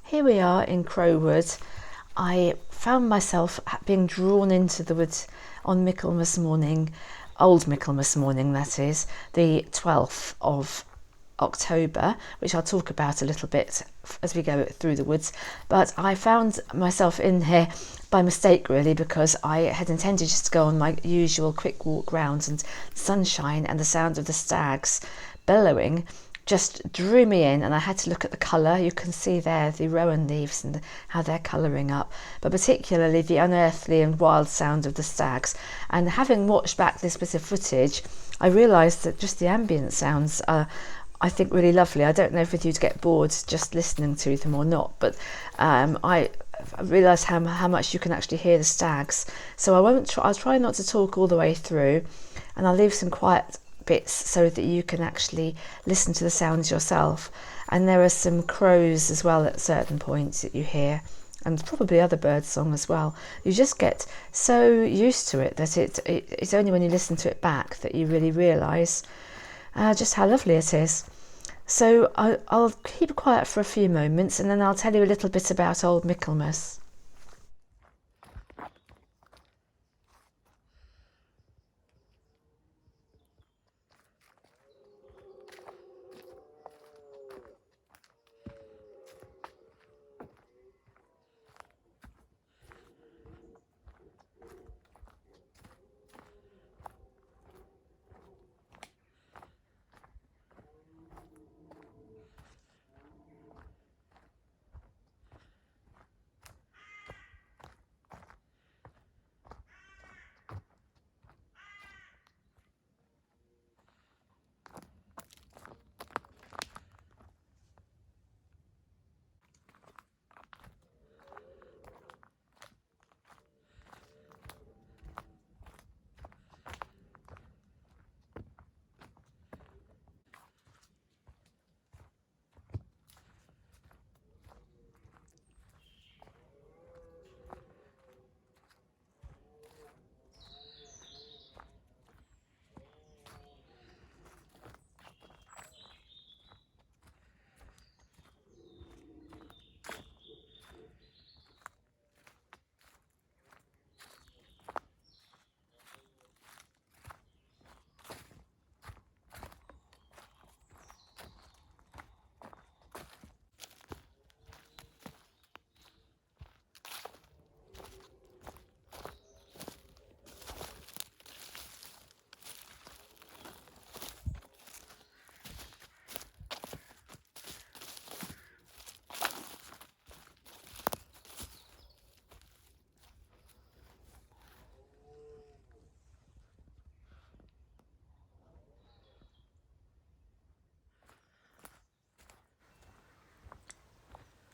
Here we are in Crowwood. I found myself being drawn into the woods on Michaelmas morning, old Michaelmas morning that is, the 12th of October, which I'll talk about a little bit as we go through the woods. But I found myself in here by mistake really, because I had intended just to go on my usual quick walk round, and sunshine and the sound of the stags bellowing just drew me in, and I had to look at the colour. You can see there the rowan leaves and how they're colouring up, but particularly the unearthly and wild sound of the stags. And having watched back this bit of footage, I realised that just the ambient sounds are, I think, really lovely. I don't know if you'd get bored just listening to them or not, but I realised how much you can actually hear the stags. So I'll try not to talk all the way through, and I'll leave some quiet bits so that you can actually listen to the sounds yourself. And there are some crows as well at certain points that you hear, and probably other bird song as well. You just get so used to it that it's only when you listen to it back that you really realise just how lovely it is. So I'll keep quiet for a few moments, and then I'll tell you a little bit about old Michaelmas.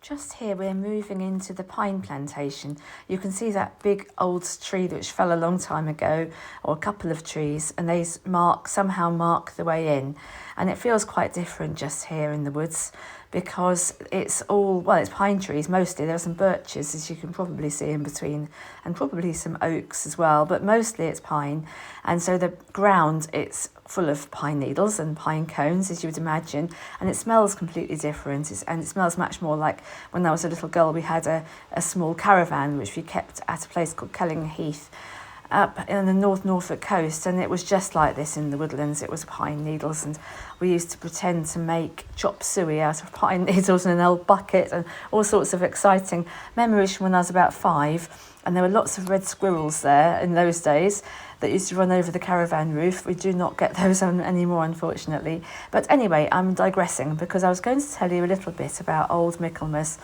Just here we're moving into the pine plantation. You can see that big old tree which fell a long time ago, or a couple of trees, and they somehow mark the way in. And it feels quite different just here in the woods, because it's pine trees mostly. There are some birches, as you can probably see in between, and probably some oaks as well, but mostly it's pine. And so the ground, it's full of pine needles and pine cones, as you would imagine, and it smells completely different. And it smells much more like when I was a little girl. We had a small caravan which we kept at a place called Kelling Heath up in the North Norfolk coast, and it was just like this in the woodlands. It was pine needles, and we used to pretend to make chop suey out of pine needles in an old bucket, and all sorts of exciting memories from when I was about 5. And there were lots of red squirrels there in those days that used to run over the caravan roof. We do not get those anymore, unfortunately. But anyway, I'm digressing, because I was going to tell you a little bit about old Michaelmas.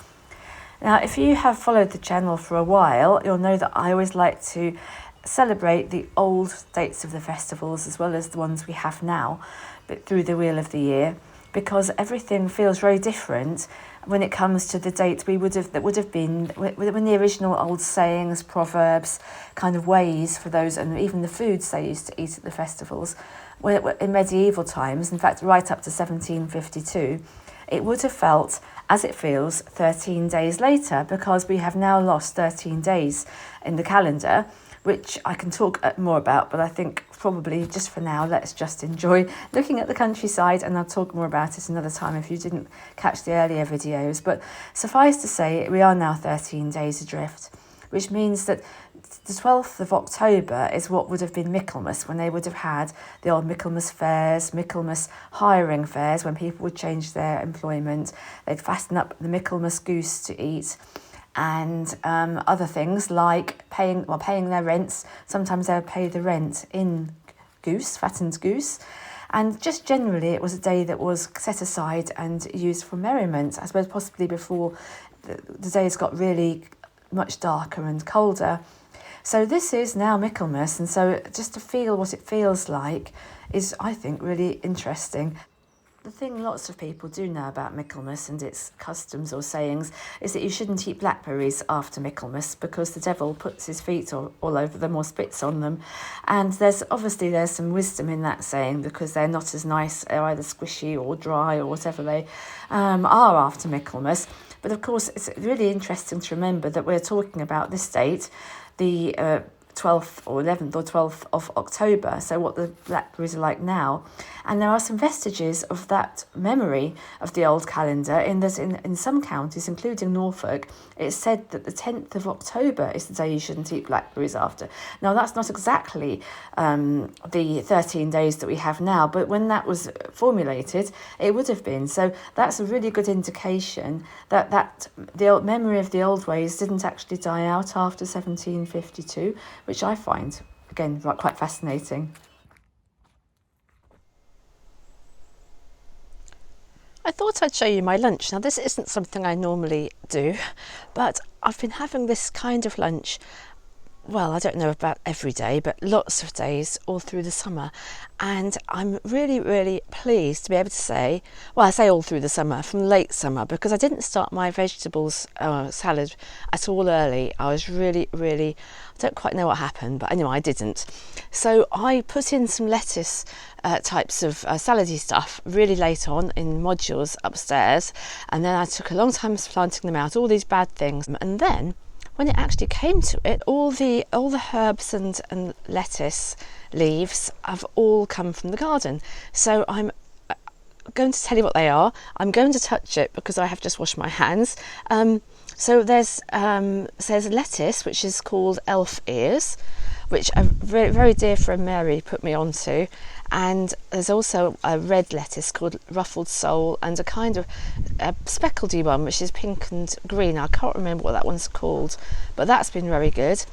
Now, if you have followed the channel for a while, you'll know that I always like to celebrate the old dates of the festivals as well as the ones we have now, but through the wheel of the year, because everything feels very different when it comes to the date that would have been when the original old sayings, proverbs, kind of ways for those, and even the foods they used to eat at the festivals were in medieval times. In fact, right up to 1752, it would have felt as it feels 13 days later, because we have now lost 13 days in the calendar which I can talk more about, but I think probably just for now, let's just enjoy looking at the countryside, and I'll talk more about it another time if you didn't catch the earlier videos. But suffice to say, we are now 13 days adrift, which means that the 12th of October is what would have been Michaelmas, when they would have had the old Michaelmas fairs, Michaelmas hiring fairs, when people would change their employment. They'd fasten up the Michaelmas goose to eat, and other things like paying their rents. Sometimes they would pay the rent in goose, fattened goose. And just generally, it was a day that was set aside and used for merriment. I suppose possibly before the days got really much darker and colder. So this is now Michaelmas, and so just to feel what it feels like is, I think, really interesting. The thing lots of people do know about Michaelmas and its customs or sayings is that you shouldn't eat blackberries after Michaelmas, because the devil puts his feet all over them or spits on them. And there's some wisdom in that saying, because they're not as nice, they're either squishy or dry or whatever they are after Michaelmas. But of course, it's really interesting to remember that we're talking about this date, the 12th or 11th or 12th of October, so what the blackberries are like now. And there are some vestiges of that memory of the old calendar in some counties, including Norfolk. It's said that the 10th of October is the day you shouldn't eat blackberries after. Now, that's not exactly the 13 days that we have now, but when that was formulated, it would have been. So that's a really good indication that the old memory of the old ways didn't actually die out after 1752, which I find, again, quite fascinating. I thought I'd show you my lunch. Now, this isn't something I normally do, but I've been having this kind of lunch, well, I don't know about every day, but lots of days all through the summer. And I'm really, really pleased to be able to say, well, I say all through the summer, from late summer, because I didn't start my vegetables salad at all early. I was really, I don't quite know what happened, but anyway, I didn't. So I put in some lettuce types of salady stuff really late on in modules upstairs. And then I took a long time planting them out, all these bad things. And then when it actually came to it, all the herbs and lettuce leaves have all come from the garden. So I'm going to tell you what they are. I'm going to touch it because I have just washed my hands. So there's lettuce, which is called elf ears, which a very, very dear friend Mary put me onto. And there's also a red lettuce called ruffled sole, and a kind of speckledy one, which is pink and green. I can't remember what that one's called, but that's been very good.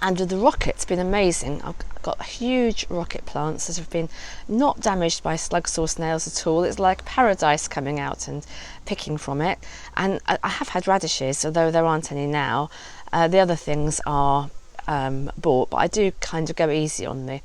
And with the rocket's been amazing. I've got huge rocket plants that have been not damaged by slugs or snails at all. It's like paradise coming out and picking from it. And I have had radishes, although there aren't any now. The other things are bought, but I do kind of go easy on the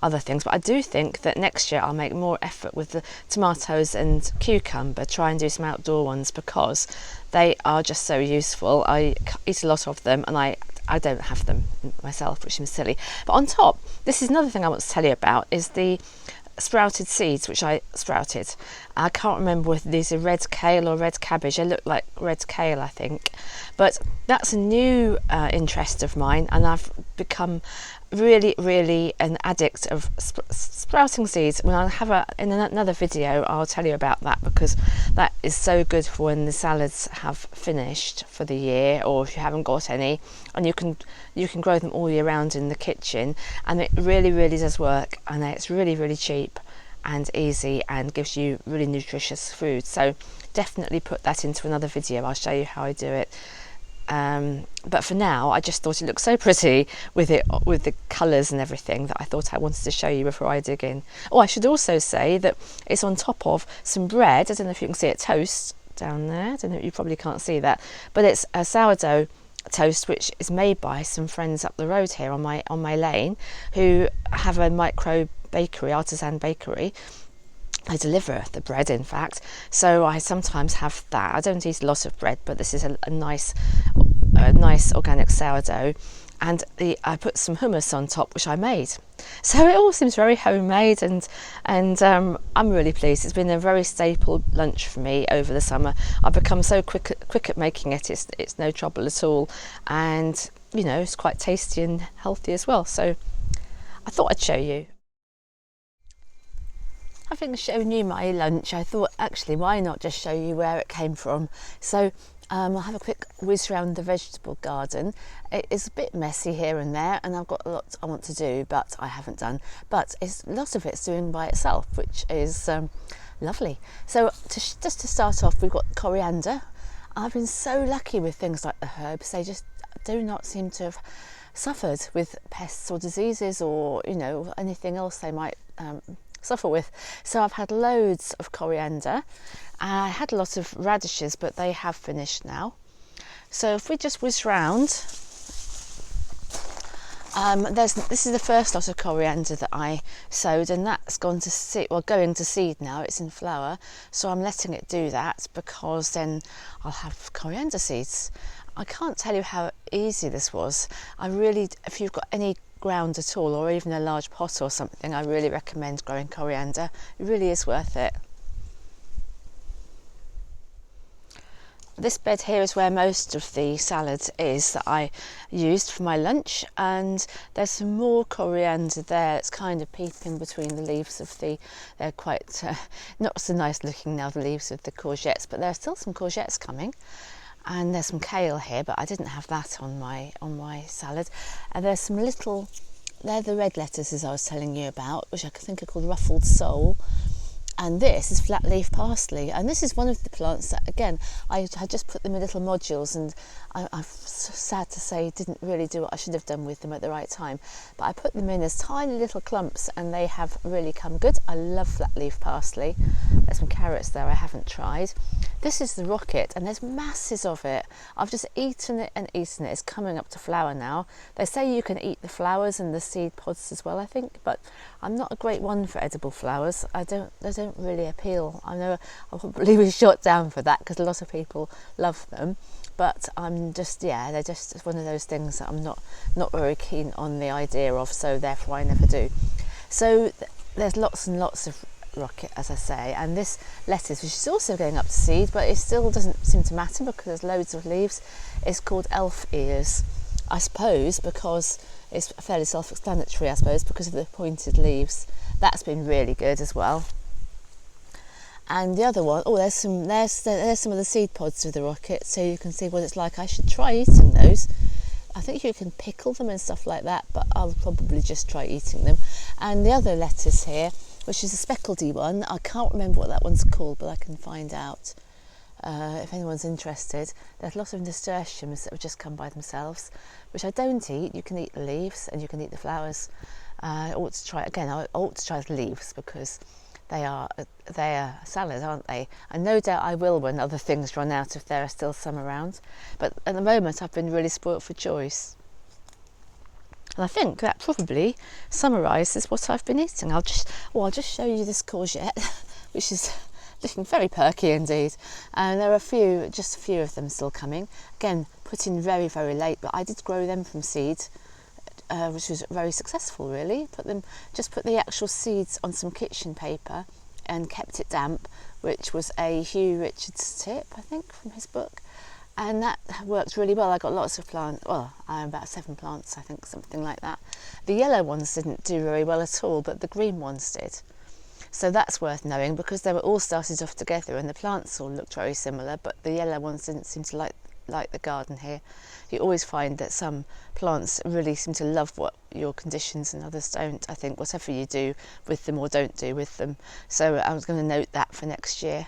other things. But I do think that next year I'll make more effort with the tomatoes and cucumber, try and do some outdoor ones, because they are just so useful. I eat a lot of them, and I don't have them myself, which seems silly. But on top, this is another thing I want to tell you about, is the sprouted seeds which I sprouted. I can't remember whether these are red kale or red cabbage. They look like red kale, I think. But that's a new interest of mine, and I've become really, really an addict of sprouting seeds. When I have in another video, I'll tell you about that, because that is so good for when the salads have finished for the year, or if you haven't got any, and you can grow them all year round in the kitchen, and it really, really does work, and it's really, really cheap and easy and gives you really nutritious food. So definitely put that into another video. I'll show you how I do it. But for now, I just thought it looked so pretty with the colours and everything, that I thought I wanted to show you before I dig in. Oh, I should also say that it's on top of some bread. I don't know if you can see it, toast down there. I don't know, you probably can't see that, but it's a sourdough toast which is made by some friends up the road here on my lane, who have a micro bakery, artisan bakery. I deliver the bread, in fact, so I sometimes have that. I don't eat a lot of bread, but this is a nice organic sourdough, and I put some hummus on top, which I made. So it all seems very homemade, and I'm really pleased. It's been a very staple lunch for me over the summer. I've become so quick at making it. It's no trouble at all, and you know, it's quite tasty and healthy as well. So I thought I'd show you. Having shown you my lunch, I thought actually why not just show you where it came from. So I'll have a quick whiz around the vegetable garden. It is a bit messy here and there, and I've got a lot I want to do, but I haven't done. But a lot of it's doing by itself, which is lovely. So just to start off, we've got coriander. I've been so lucky with things like the herbs. They just do not seem to have suffered with pests or diseases, or you know, anything else they might suffer with. So I've had loads of coriander. I had a lot of radishes, but they have finished now. So if we just whiz round, this is the first lot of coriander that I sowed, and that's gone to seed, well, going to seed now. It's in flower, so I'm letting it do that because then I'll have coriander seeds. I can't tell you how easy this was. If you've got any ground at all, or even a large pot or something, I really recommend growing coriander. It really is worth it. This bed here is where most of the salad is that I used for my lunch, and there's some more coriander there. It's kind of peeping between the leaves of they're quite not so nice looking now, the leaves of the courgettes, but there are still some courgettes coming. And there's some kale here, but I didn't have that on my salad. And there's some they're the red lettuces I was telling you about, which I think are called ruffled sole. And this is flat leaf parsley, and this is one of the plants that, again, I had just put them in little modules, and I'm sad to say didn't really do what I should have done with them at the right time. But I put them in as tiny little clumps, and they have really come good. I love flat leaf parsley. There's some carrots there I haven't tried. This is the rocket, and there's masses of it. I've just eaten it and eaten it. It's coming up to flower now. They say you can eat the flowers and the seed pods as well, I think, but I'm not a great one for edible flowers. They don't really appeal. I know I'll probably be shot down for that because a lot of people love them, but I'm just, yeah, they're just one of those things that I'm not very keen on the idea of, so therefore I never do. So there's lots and lots of rocket, as I say, and this lettuce, which is also going up to seed, but it still doesn't seem to matter because there's loads of leaves, is called elf ears, I suppose, because it's fairly self-explanatory, I suppose, because of the pointed leaves. That's been really good as well. And the other one, there's some of the seed pods of the rocket, so you can see what it's like. I should try eating those. I think you can pickle them and stuff like that, but I'll probably just try eating them. And the other lettuce here, which is a speckledy one, I can't remember what that one's called, but I can find out if anyone's interested. There's lots of nasturtiums that have just come by themselves, which I don't eat. You can eat the leaves and you can eat the flowers. I ought to try the leaves because they are salad, aren't they? And no doubt I will when other things run out, if there are still some around. But at the moment I've been really spoilt for choice. And I think that probably summarises what I've been eating. I'll just show you this courgette, which is looking very perky indeed. And there are just a few of them still coming. Again, put in very, very late, but I did grow them from seed, which was very successful really. Put the actual seeds on some kitchen paper and kept it damp, which was a Hugh Richards tip, I think, from his book. And that worked really well. I got lots of plants, about 7 plants, I think, something like that. The yellow ones didn't do very well at all, but the green ones did. So that's worth knowing because they were all started off together and the plants all looked very similar, but the yellow ones didn't seem to like the garden here. You always find that some plants really seem to love what your conditions and others don't, I think, whatever you do with them or don't do with them. So I was going to note that for next year.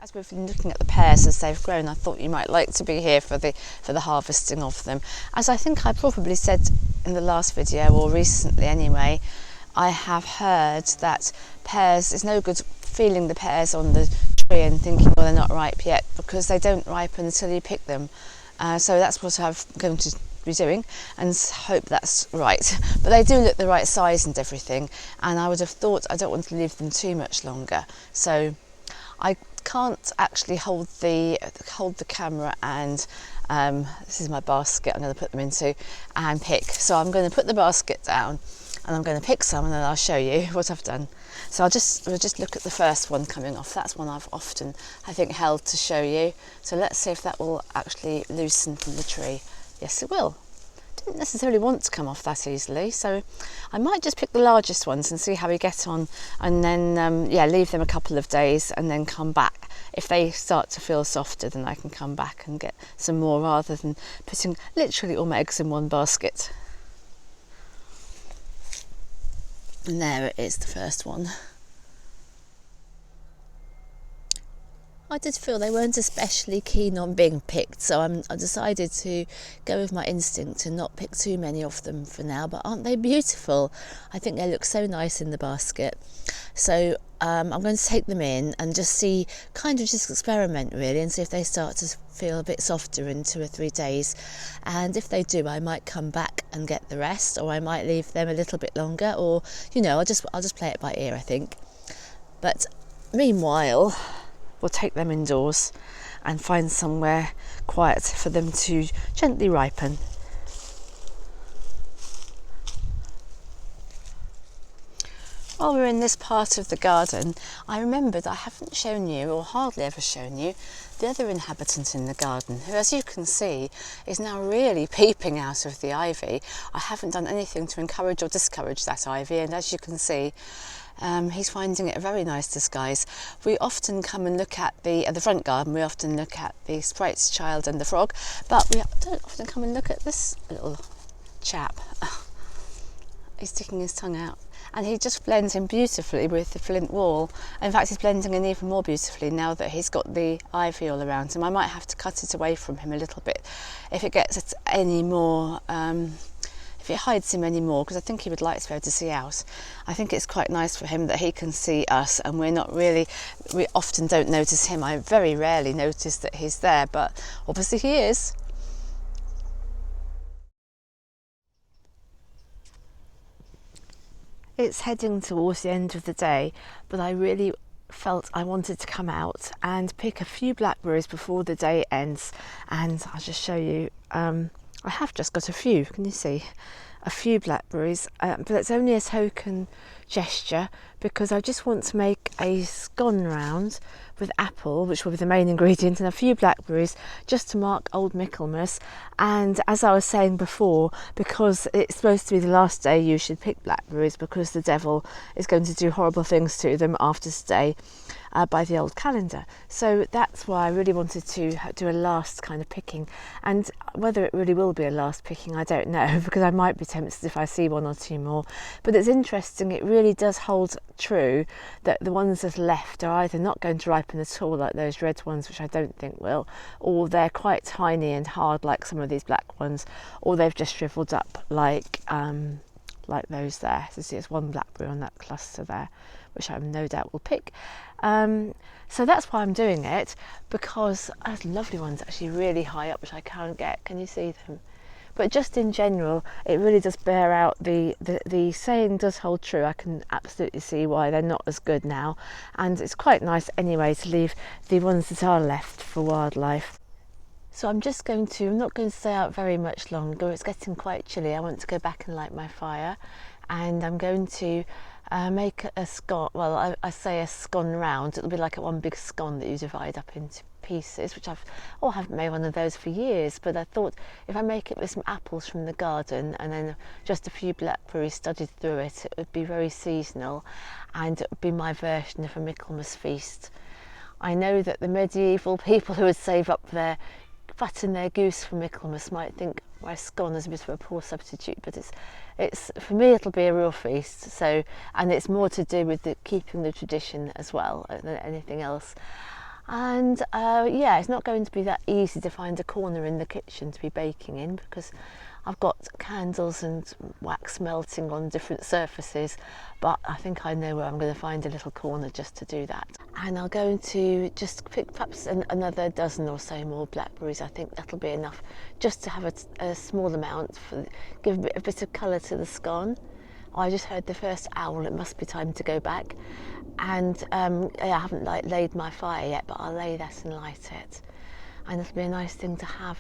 As we've been looking at the pears as they've grown, I thought you might like to be here for the harvesting of them. As I think I probably said in the last video, or recently anyway, I have heard that pears, it's no good feeling the pears on the tree and thinking, well, they're not ripe yet, because they don't ripen until you pick them. So that's what I'm going to be doing and hope that's right. But they do look the right size and everything, and I would have thought I don't want to leave them too much longer. So I can't actually hold the camera and this is my basket I'm going to put them into and pick. So I'm going to put the basket down and I'm going to pick some and then I'll show you what I've done. So we'll just look at the first one coming off. That's one I've often, I think, held to show you. So let's see if that will actually loosen from the tree. Yes, it will. Didn't necessarily want to come off that easily, so I might just pick the largest ones and see how we get on, and then yeah, leave them a couple of days and then come back. If they start to feel softer, then I can come back and get some more, rather than putting literally all my eggs in one basket. And there it is, the first one. I did feel they weren't especially keen on being picked, so I decided to go with my instinct and not pick too many of them for now. But aren't they beautiful? I think they look so nice in the basket. So I'm going to take them in and just see, kind of just experiment really, and see if they start to feel a bit softer in 2 or 3 days. And if they do, I might come back and get the rest, or I might leave them a little bit longer, or you know, I'll just play it by ear, I think. But meanwhile, we'll take them indoors and find somewhere quiet for them to gently ripen. While we're in this part of the garden, I remembered I haven't shown you, or hardly ever shown you, the other inhabitant in the garden, who, as you can see, is now really peeping out of the ivy. I haven't done anything to encourage or discourage that ivy, and as you can see, he's finding it a very nice disguise. We often come and look at the front garden, we often look at the sprite's child and the frog, but we don't often come and look at this little chap. He's sticking his tongue out, and he just blends in beautifully with the flint wall. In fact, he's blending in even more beautifully now that he's got the ivy all around him. I might have to cut it away from him a little bit if it gets any more if it hides him anymore, because I think he would like to be able to see out. I think it's quite nice for him that he can see us, and we often don't notice him. I very rarely notice that he's there, but obviously he is. It's heading towards the end of the day, but I really felt I wanted to come out and pick a few blackberries before the day ends, and I'll just show you. I have just got a few, can you see? A few blackberries, but it's only a token gesture, because I just want to make a scone round with apple, which will be the main ingredient, and a few blackberries, just to mark old Michaelmas. And as I was saying before, because it's supposed to be the last day you should pick blackberries, because the devil is going to do horrible things to them after today, by the old calendar. So that's why I really wanted to do a last kind of picking, and whether it really will be a last picking, I don't know, because I might be tempted if I see 1 or 2 more. But it's interesting, it really does hold true that the ones that are left are either not going to ripen at all, like those red ones, which I don't think will, or they're quite tiny and hard like some of these black ones, or they've just shriveled up like those there. So see, there's 1 blackberry on that cluster there, which I no doubt will pick. So that's why I'm doing it, because there's lovely ones actually really high up which I can't get. Can you see them? But just in general, it really does bear out the saying does hold true. I can absolutely see why they're not as good now, and it's quite nice anyway to leave the ones that are left for wildlife. So I'm not going to stay out very much longer. It's getting quite chilly. I want to go back and light my fire, and I'm going to make a scone. Well, I say a scone round. It'll be like a one big scone that you divide up into pieces, which I haven't made one of those for years, but I thought if I make it with some apples from the garden and then just a few blackberries studded through it, it would be very seasonal, and it would be my version of a Michaelmas feast. I know that the medieval people who would save up their fat and their goose for Michaelmas might think my scone is a bit of a poor substitute, but it's for me it'll be a real feast. So, and it's more to do with keeping the tradition as well than anything else. And yeah, it's not going to be that easy to find a corner in the kitchen to be baking in, because I've got candles and wax melting on different surfaces, but I think I know where I'm going to find a little corner just to do that. And I'm going to just pick perhaps another dozen or so more blackberries. I think that'll be enough just to have a small amount, give a bit of colour to the scone. I just heard the first owl. It must be time to go back. And I haven't laid my fire yet, but I'll lay that and light it. And it'll be a nice thing to have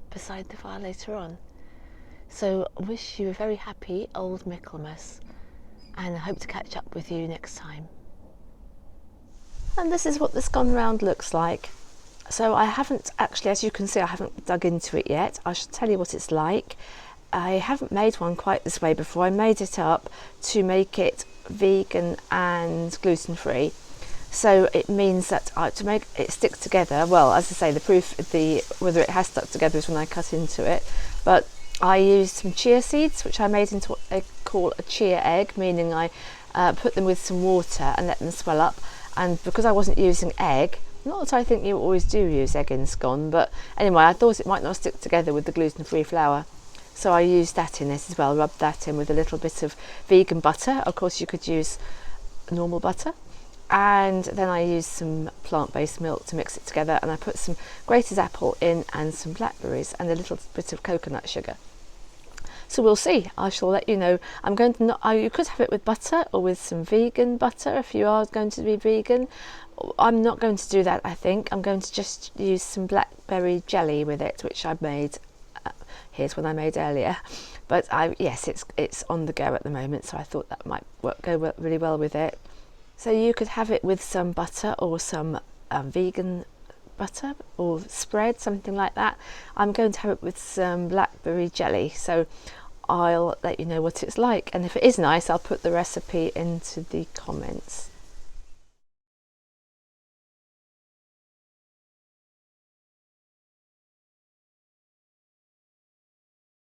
beside the fire later on. So I wish you a very happy old Michaelmas, and I hope to catch up with you next time. And this is what this gone round looks like. So I haven't actually, as you can see, I haven't dug into it yet. I should tell you what it's like. I haven't made one quite this way before. I made it up to make it vegan and gluten-free. So it means that to make it stick together, well, as I say, the proof whether it has stuck together is when I cut into it. But I used some chia seeds, which I made into what they call a chia egg, meaning I put them with some water and let them swell up. And because I wasn't using egg, not that I think you always do use egg in scone, but anyway, I thought it might not stick together with the gluten-free flour. So I used that in it as well, rubbed that in with a little bit of vegan butter. Of course, you could use normal butter. And then I used some plant-based milk to mix it together, and I put some grated apple in and some blackberries and a little bit of coconut sugar. So we'll see. I shall let you know. I'm going to you could have it with butter or with some vegan butter if you are going to be vegan. I'm not going to do that, I think. I'm going to just use some blackberry jelly with it, which I made. Here's one I made earlier. But yes, it's on the go at the moment, so I thought that might go really well with it. So you could have it with some butter or some vegan butter or spread, something like that. I'm going to have it with some blackberry jelly, so I'll let you know what it's like, and if it is nice, I'll put the recipe into the comments.